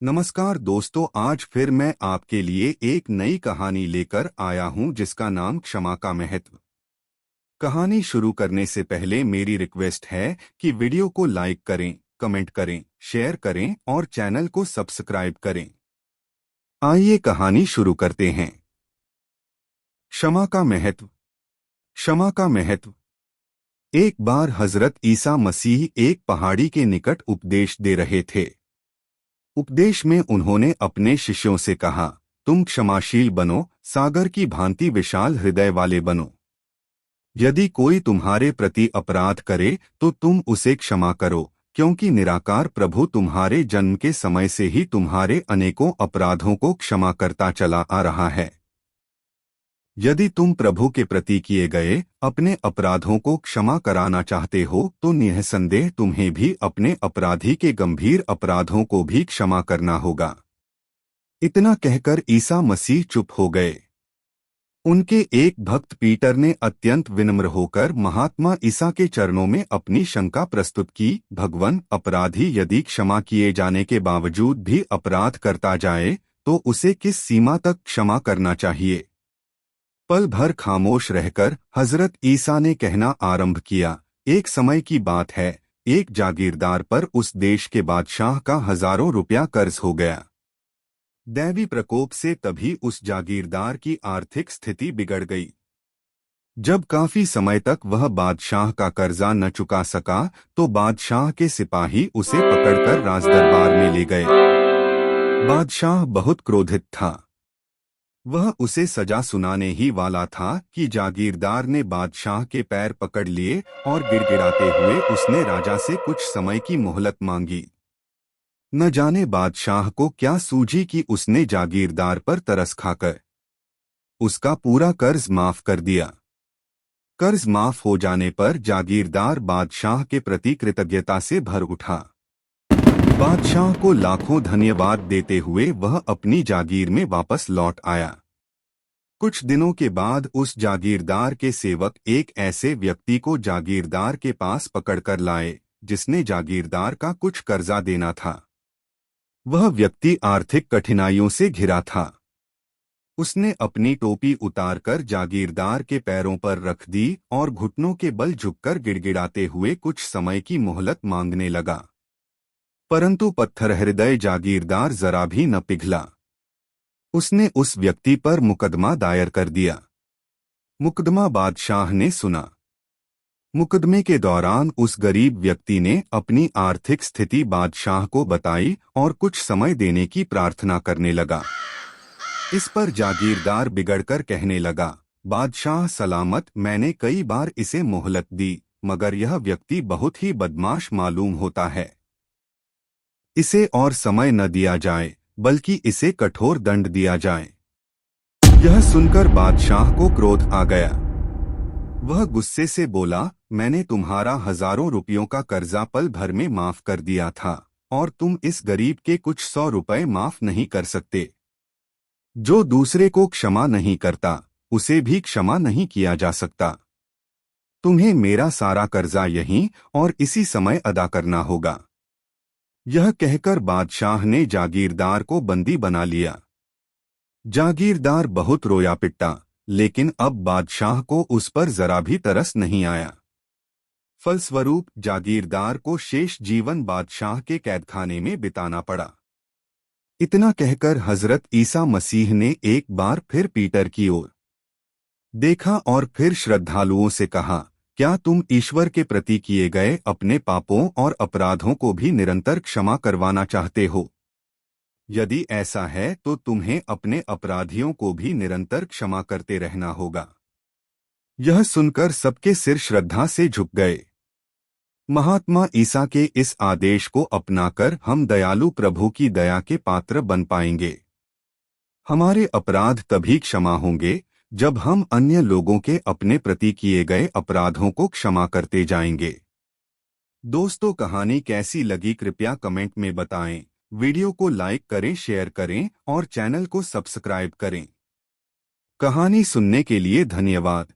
नमस्कार दोस्तों, आज फिर मैं आपके लिए एक नई कहानी लेकर आया हूं जिसका नाम क्षमा का महत्व। कहानी शुरू करने से पहले मेरी रिक्वेस्ट है कि वीडियो को लाइक करें, कमेंट करें, शेयर करें और चैनल को सब्सक्राइब करें। आइए कहानी शुरू करते हैं। क्षमा का महत्व। क्षमा का महत्व। एक बार हजरत ईसा मसीह एक पहाड़ी के निकट उपदेश दे रहे थे। उपदेश में उन्होंने अपने शिष्यों से कहा, तुम क्षमाशील बनो, सागर की भांति विशाल हृदय वाले बनो। यदि कोई तुम्हारे प्रति अपराध करे तो तुम उसे क्षमा करो, क्योंकि निराकार प्रभु तुम्हारे जन्म के समय से ही तुम्हारे अनेकों अपराधों को क्षमा करता चला आ रहा है। यदि तुम प्रभु के प्रति किए गए अपने अपराधों को क्षमा कराना चाहते हो तो निःसंदेह तुम्हें भी अपने अपराधी के गंभीर अपराधों को भी क्षमा करना होगा। इतना कहकर ईसा मसीह चुप हो गए। उनके एक भक्त पीटर ने अत्यंत विनम्र होकर महात्मा ईसा के चरणों में अपनी शंका प्रस्तुत की, भगवन, अपराधी यदि क्षमा किए जाने के बावजूद भी अपराध करता जाए तो उसे किस सीमा तक क्षमा करना चाहिए? पल भर खामोश रहकर हजरत ईसा ने कहना आरंभ किया, एक समय की बात है, एक जागीरदार पर उस देश के बादशाह का हजारों रुपया कर्ज हो गया। दैवी प्रकोप से तभी उस जागीरदार की आर्थिक स्थिति बिगड़ गई। जब काफी समय तक वह बादशाह का कर्जा न चुका सका तो बादशाह के सिपाही उसे पकड़कर राजदरबार में ले गए। बादशाह बहुत क्रोधित था। वह उसे सजा सुनाने ही वाला था कि जागीरदार ने बादशाह के पैर पकड़ लिए और गिड़गिड़ाते हुए उसने राजा से कुछ समय की मोहलत मांगी। न जाने बादशाह को क्या सूझी कि उसने जागीरदार पर तरस खाकर उसका पूरा कर्ज माफ कर दिया। कर्ज माफ हो जाने पर जागीरदार बादशाह के प्रति कृतज्ञता से भर उठा। बादशाह को लाखों धन्यवाद देते हुए वह अपनी जागीर में वापस लौट आया। कुछ दिनों के बाद उस जागीरदार के सेवक एक ऐसे व्यक्ति को जागीरदार के पास पकड़कर लाए जिसने जागीरदार का कुछ कर्जा देना था। वह व्यक्ति आर्थिक कठिनाइयों से घिरा था। उसने अपनी टोपी उतारकर जागीरदार के पैरों पर रख दी और घुटनों के बल झुककर गिड़गिड़ाते हुए कुछ समय की मोहलत मांगने लगा। परंतु पत्थर हृदय जागीरदार जरा भी न पिघला। उसने उस व्यक्ति पर मुकदमा दायर कर दिया। मुकदमा बादशाह ने सुना। मुकदमे के दौरान उस गरीब व्यक्ति ने अपनी आर्थिक स्थिति बादशाह को बताई और कुछ समय देने की प्रार्थना करने लगा। इस पर जागीरदार बिगड़कर कहने लगा, बादशाह सलामत, मैंने कई बार इसे मोहलत दी मगर यह व्यक्ति बहुत ही बदमाश मालूम होता है। इसे और समय न दिया जाए बल्कि इसे कठोर दंड दिया जाए। यह सुनकर बादशाह को क्रोध आ गया। वह गुस्से से बोला, मैंने तुम्हारा हजारों रुपयों का कर्जा पल भर में माफ कर दिया था और तुम इस गरीब के कुछ 100 रुपए माफ नहीं कर सकते। जो दूसरे को क्षमा नहीं करता उसे भी क्षमा नहीं किया जा सकता। तुम्हें मेरा सारा कर्जा यहीं और इसी समय अदा करना होगा। यह कहकर बादशाह ने जागीरदार को बंदी बना लिया। जागीरदार बहुत रोया पिटा, लेकिन अब बादशाह को उस पर जरा भी तरस नहीं आया। फलस्वरूप जागीरदार को शेष जीवन बादशाह के कैदखाने में बिताना पड़ा। इतना कहकर हजरत ईसा मसीह ने एक बार फिर पीटर की ओर देखा और फिर श्रद्धालुओं से कहा, क्या तुम ईश्वर के प्रति किए गए अपने पापों और अपराधों को भी निरंतर क्षमा करवाना चाहते हो? यदि ऐसा है तो तुम्हें अपने अपराधियों को भी निरंतर क्षमा करते रहना होगा। यह सुनकर सबके सिर श्रद्धा से झुक गए। महात्मा ईसा के इस आदेश को अपनाकर हम दयालु प्रभु की दया के पात्र बन पाएंगे। हमारे अपराध तभी क्षमा होंगे जब हम अन्य लोगों के अपने प्रति किए गए अपराधों को क्षमा करते जाएंगे। दोस्तों, कहानी कैसी लगी कृपया कमेंट में बताएं। वीडियो को लाइक करें, शेयर करें और चैनल को सब्सक्राइब करें। कहानी सुनने के लिए धन्यवाद।